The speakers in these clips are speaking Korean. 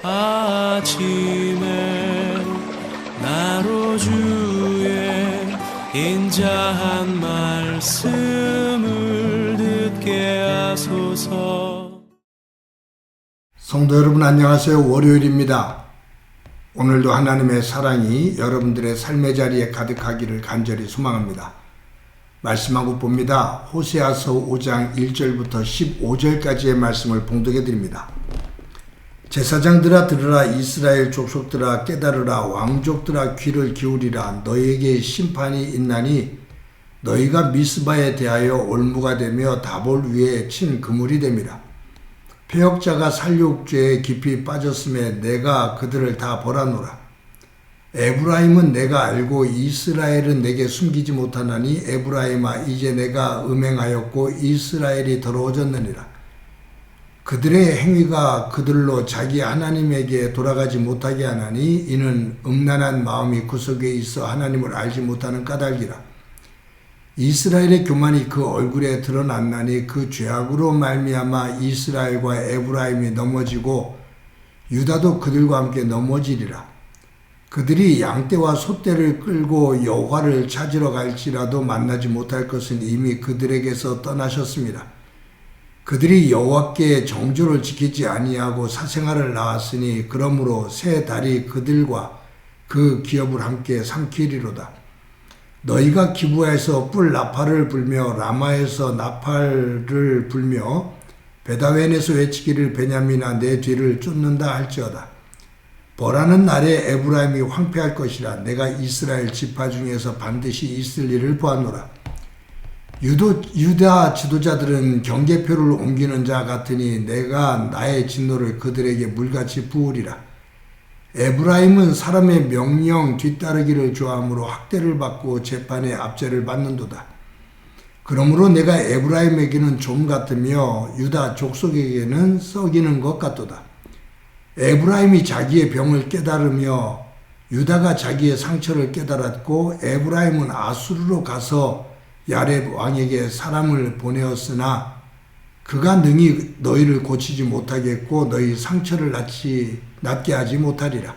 아침에 나로 주의 인자한 말씀을 듣게 하소서. 성도 여러분 안녕하세요. 월요일입니다. 오늘도 하나님의 사랑이 여러분들의 삶의 자리에 가득하기를 간절히 소망합니다. 말씀 한 국 봅니다. 호세아서 5장 1절부터 15절까지의 말씀을 봉독해 드립니다. 제사장들아 들으라, 이스라엘 족속들아 깨달으라, 왕족들아 귀를 기울이라. 너희에게 심판이 있나니 너희가 미스바에 대하여 올무가 되며 다볼 위에 친 그물이 됨이라. 패역자가 살육죄에 깊이 빠졌음에 내가 그들을 다 벌하노라. 에브라임은 내가 알고 이스라엘은 내게 숨기지 못하나니 에브라임아 이제 내가 음행하였고 이스라엘이 더러워졌느니라. 그들의 행위가 그들로 자기 하나님에게 돌아가지 못하게 하나니 이는 음란한 마음이 그 속에 있어 하나님을 알지 못하는 까닭이라. 이스라엘의 교만이 그 얼굴에 드러났나니 그 죄악으로 말미암아 이스라엘과 에브라임이 넘어지고 유다도 그들과 함께 넘어지리라. 그들이 양떼와 소떼를 끌고 여호와를 찾으러 갈지라도 만나지 못할 것은 이미 그들에게서 떠나셨습니다. 그들이 여호와께 정조를 지키지 아니하고 사생활을 낳았으니 그러므로 새 달이 그들과 그 기업을 함께 삼키리로다. 너희가 기브아에서 뿔 나팔을 불며 라마에서 나팔을 불며 베다웬에서 외치기를 베냐민아 내 뒤를 쫓는다 할지어다. 벌하는 날에 에브라임이 황폐할 것이라. 내가 이스라엘 지파 중에서 반드시 있을 일을 보았노라. 유다 지도자들은 경계표를 옮기는 자 같으니 내가 나의 진노를 그들에게 물같이 부으리라. 에브라임은 사람의 명령 뒤따르기를 좋아하므로 학대를 받고 재판에 압제를 받는도다. 그러므로 내가 에브라임에게는 좀 같으며 유다 족속에게는 썩이는 것 같도다. 에브라임이 자기의 병을 깨달으며 유다가 자기의 상처를 깨달았고 에브라임은 아수르로 가서 야렙 왕에게 사람을 보내었으나 그가 능히 너희를 고치지 못하겠고 너희 상처를 낫게 하지 못하리라.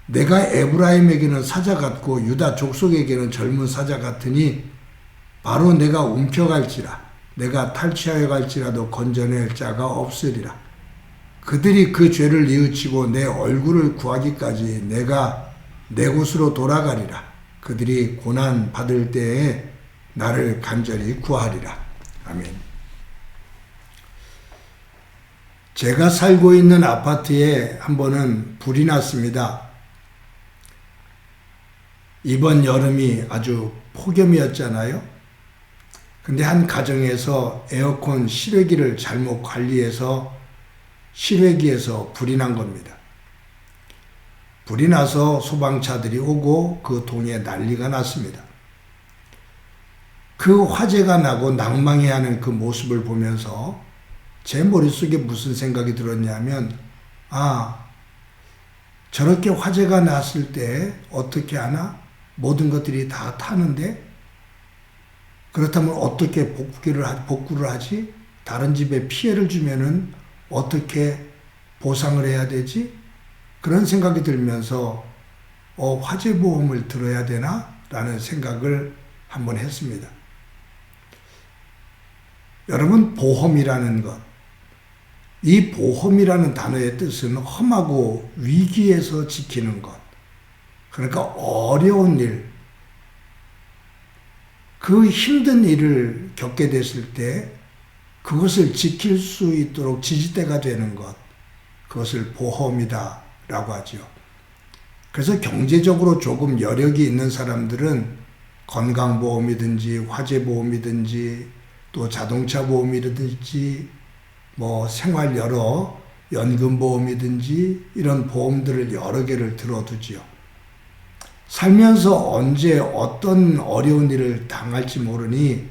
내가 에브라임에게는 사자 같고 유다 족속에게는 젊은 사자 같으니 바로 내가 움켜갈지라. 내가 탈취하여 갈지라도 건져낼 자가 없으리라. 그들이 그 죄를 뉘우치고 내 얼굴을 구하기까지 내가 내 곳으로 돌아가리라. 그들이 고난 받을 때에 나를 간절히 구하리라. 아멘. 제가 살고 있는 아파트에 한 번은 불이 났습니다. 이번 여름이 아주 폭염이었잖아요. 근데 한 가정에서 에어컨 실외기를 잘못 관리해서 실외기에서 불이 난 겁니다. 불이 나서 소방차들이 오고 그 동에 난리가 났습니다. 그 화재가 나고 낭망해하는 그 모습을 보면서 제 머릿속에 무슨 생각이 들었냐면 저렇게 화재가 났을 때 어떻게 하나? 모든 것들이 다 타는데 그렇다면 어떻게 복구를 하지? 다른 집에 피해를 주면은 어떻게 보상을 해야 되지? 그런 생각이 들면서 화재 보험을 들어야 되나? 라는 생각을 한번 했습니다. 여러분, 보험이라는 것, 이 보험이라는 단어의 뜻은 험하고 위기에서 지키는 것, 그러니까 어려운 일, 그 힘든 일을 겪게 됐을 때 그것을 지킬 수 있도록 지지대가 되는 것, 그것을 보험이다 라고 하죠. 그래서 경제적으로 조금 여력이 있는 사람들은 건강보험이든지 화재보험이든지 또 자동차 보험이라든지 생활 여러 연금보험이든지 이런 보험들을 여러 개를 들어두지요. 살면서 언제 어떤 어려운 일을 당할지 모르니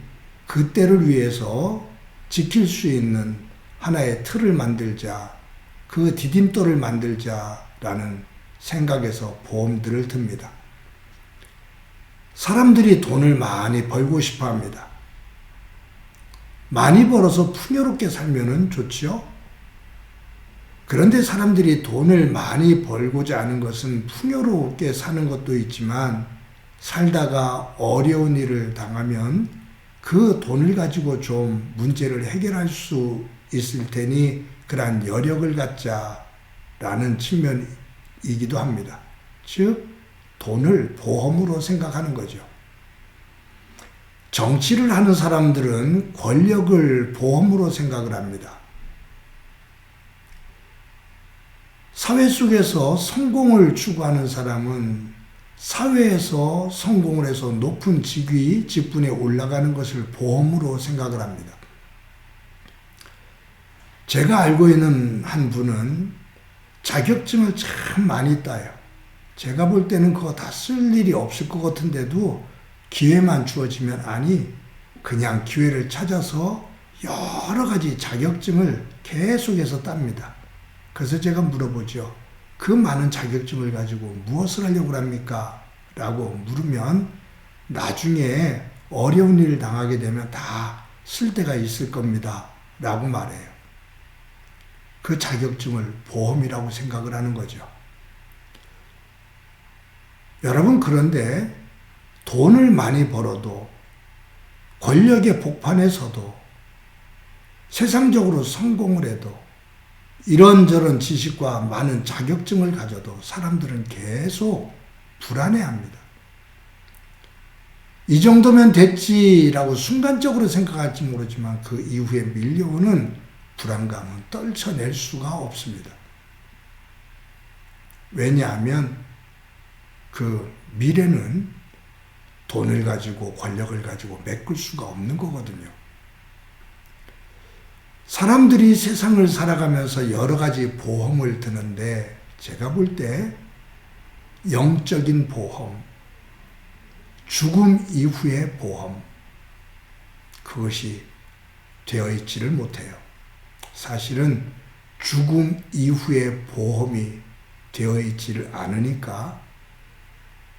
그때를 위해서 지킬 수 있는 하나의 틀을 만들자, 그 디딤돌을 만들자라는 생각에서 보험들을 듭니다. 사람들이 돈을 많이 벌고 싶어 합니다. 많이 벌어서 풍요롭게 살면은 좋지요. 그런데 사람들이 돈을 많이 벌고자 하는 것은 풍요롭게 사는 것도 있지만 살다가 어려운 일을 당하면 그 돈을 가지고 좀 문제를 해결할 수 있을 테니 그러한 여력을 갖자라는 측면이기도 합니다. 즉 돈을 보험으로 생각하는 거죠. 정치를 하는 사람들은 권력을 보험으로 생각을 합니다. 사회 속에서 성공을 추구하는 사람은 사회에서 성공을 해서 높은 직위, 직분에 올라가는 것을 보험으로 생각을 합니다. 제가 알고 있는 한 분은 자격증을 참 많이 따요. 제가 볼 때는 그거 다 쓸 일이 없을 것 같은데도 기회만 주어지면 그냥 기회를 찾아서 여러 가지 자격증을 계속해서 땁니다. 그래서 제가 물어보죠. 그 많은 자격증을 가지고 무엇을 하려고 합니까? 라고 물으면 나중에 어려운 일을 당하게 되면 다 쓸 데가 있을 겁니다. 라고 말해요. 그 자격증을 보험이라고 생각을 하는 거죠. 여러분, 그런데 돈을 많이 벌어도 권력의 복판에서도 세상적으로 성공을 해도 이런저런 지식과 많은 자격증을 가져도 사람들은 계속 불안해합니다. 이 정도면 됐지라고 순간적으로 생각할지 모르지만 그 이후에 밀려오는 불안감은 떨쳐낼 수가 없습니다. 왜냐하면 그 미래는 돈을 가지고 권력을 가지고 메꿀 수가 없는 거거든요. 사람들이 세상을 살아가면서 여러 가지 보험을 드는데 제가 볼 때 영적인 보험, 죽음 이후의 보험, 그것이 되어 있지를 못해요. 사실은 죽음 이후의 보험이 되어 있지를 않으니까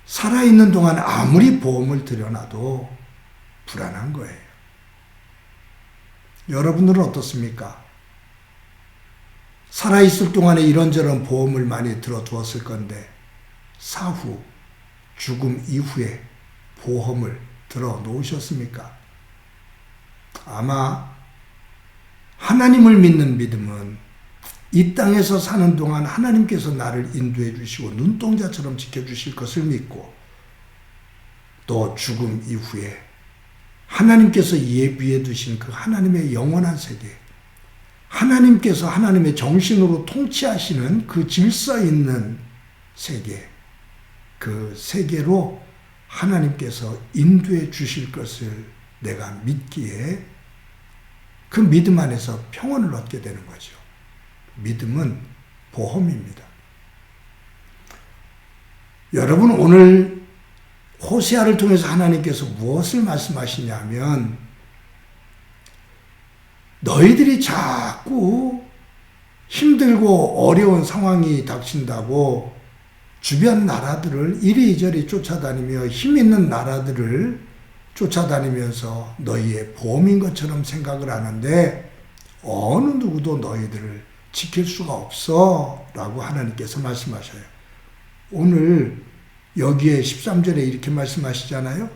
살아있는 동안 아무리 보험을 들여놔도 불안한 거예요. 여러분들은 어떻습니까? 살아있을 동안에 이런저런 보험을 많이 들어두었을 건데 사후, 죽음 이후에 보험을 들어 놓으셨습니까? 아마 하나님을 믿는 믿음은 이 땅에서 사는 동안 하나님께서 나를 인도해 주시고 눈동자처럼 지켜주실 것을 믿고 또 죽음 이후에 하나님께서 예비해 두신 그 하나님의 영원한 세계, 하나님께서 하나님의 정신으로 통치하시는 그 질서 있는 세계, 그 세계로 하나님께서 인도해 주실 것을 내가 믿기에 그 믿음 안에서 평온을 얻게 되는 거죠. 믿음은 보험입니다. 여러분, 오늘 호세아를 통해서 하나님께서 무엇을 말씀하시냐면 너희들이 자꾸 힘들고 어려운 상황이 닥친다고 주변 나라들을 이리저리 쫓아다니며 힘 있는 나라들을 쫓아다니면서 너희의 보험인 것처럼 생각을 하는데 어느 누구도 너희들을 지킬 수가 없어 라고 하나님께서 말씀하셔요. 오늘 여기에 13절에 이렇게 말씀하시잖아요.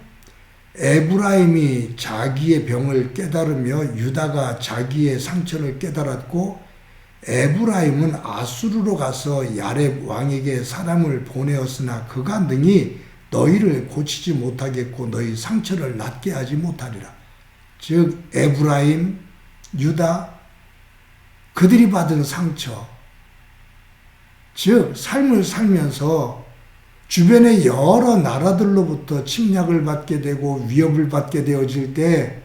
에브라임이 자기의 병을 깨달으며 유다가 자기의 상처를 깨달았고 에브라임은 아수르로 가서 야렙 왕에게 사람을 보내었으나 그가 능히 너희를 고치지 못하겠고 너희 상처를 낫게 하지 못하리라. 즉 에브라임, 유다, 그들이 받은 상처, 즉 삶을 살면서 주변의 여러 나라들로부터 침략을 받게 되고 위협을 받게 되어질 때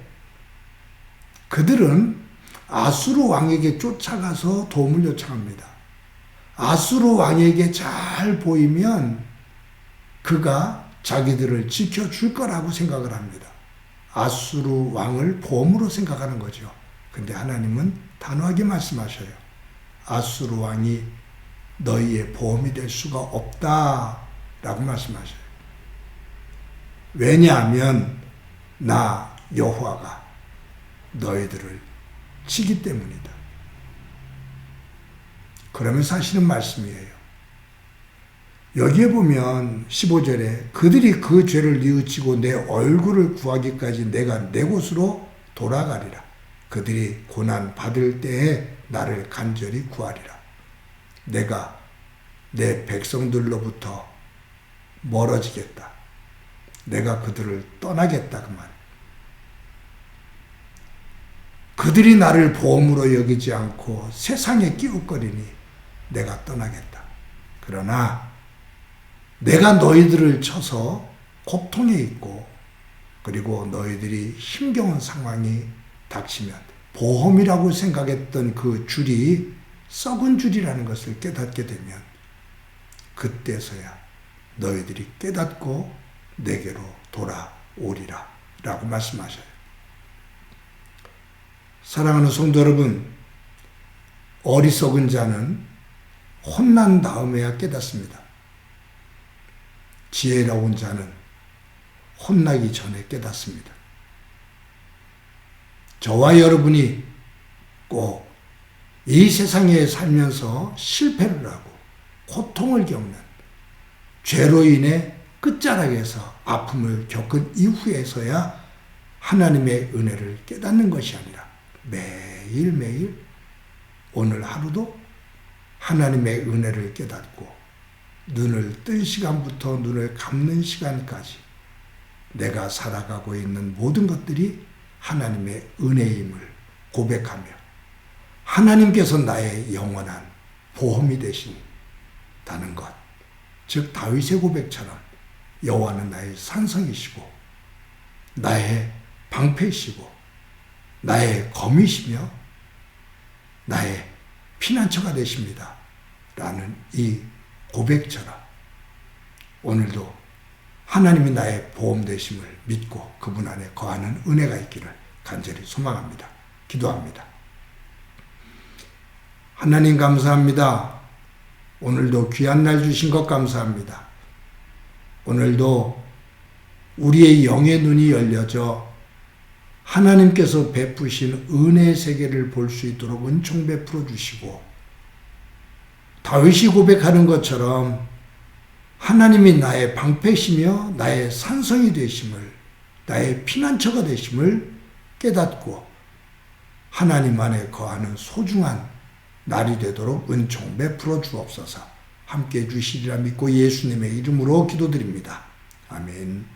그들은 아수르 왕에게 쫓아가서 도움을 요청합니다. 아수르 왕에게 잘 보이면 그가 자기들을 지켜줄 거라고 생각을 합니다. 아수르 왕을 보험으로 생각하는 거죠. 근데 하나님은 단호하게 말씀하셔요. 아수르 왕이 너희의 보험이 될 수가 없다 라고 말씀하셔요. 왜냐하면 나 여호와가 너희들을 치기 때문이다. 그러면서 하시는 말씀이에요. 여기에 보면 15절에 그들이 그 죄를 뉘우치고 내 얼굴을 구하기까지 내가 내 곳으로 돌아가리라. 그들이 고난 받을 때에 나를 간절히 구하리라. 내가 내 백성들로부터 멀어지겠다. 내가 그들을 떠나겠다 그 말. 그들이 나를 보험으로 여기지 않고 세상에 끼웃거리니 내가 떠나겠다. 그러나 내가 너희들을 쳐서 고통에 있고 그리고 너희들이 힘겨운 상황이 닥치면 보험이라고 생각했던 그 줄이 썩은 줄이라는 것을 깨닫게 되면 그때서야 너희들이 깨닫고 내게로 돌아오리라 라고 말씀하셔요. 사랑하는 성도 여러분, 어리석은 자는 혼난 다음에야 깨닫습니다. 지혜로운 자는 혼나기 전에 깨닫습니다. 저와 여러분이 꼭 이 세상에 살면서 실패를 하고 고통을 겪는 죄로 인해 끝자락에서 아픔을 겪은 이후에서야 하나님의 은혜를 깨닫는 것이 아니라 매일매일 오늘 하루도 하나님의 은혜를 깨닫고 눈을 뜬 시간부터 눈을 감는 시간까지 내가 살아가고 있는 모든 것들이 하나님의 은혜임을 고백하며 하나님께서 나의 영원한 보험이 되신다는 것, 즉 다윗의 고백처럼 여호와는 나의 산성이시고 나의 방패이시고 나의 검이시며 나의 피난처가 되십니다 라는 이 고백처럼 오늘도 하나님이 나의 보험 되심을 믿고 그분 안에 거하는 은혜가 있기를 간절히 소망합니다. 기도합니다. 하나님 감사합니다. 오늘도 귀한 날 주신 것 감사합니다. 오늘도 우리의 영의 눈이 열려져 하나님께서 베푸신 은혜의 세계를 볼 수 있도록 은총 베풀어 주시고 다윗이 고백하는 것처럼 하나님이 나의 방패시며 나의 산성이 되심을 나의 피난처가 되심을 깨닫고 하나님 안에 거하는 소중한 날이 되도록 은총 베풀어 주옵소서. 함께해 주시리라 믿고 예수님의 이름으로 기도드립니다. 아멘.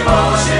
보시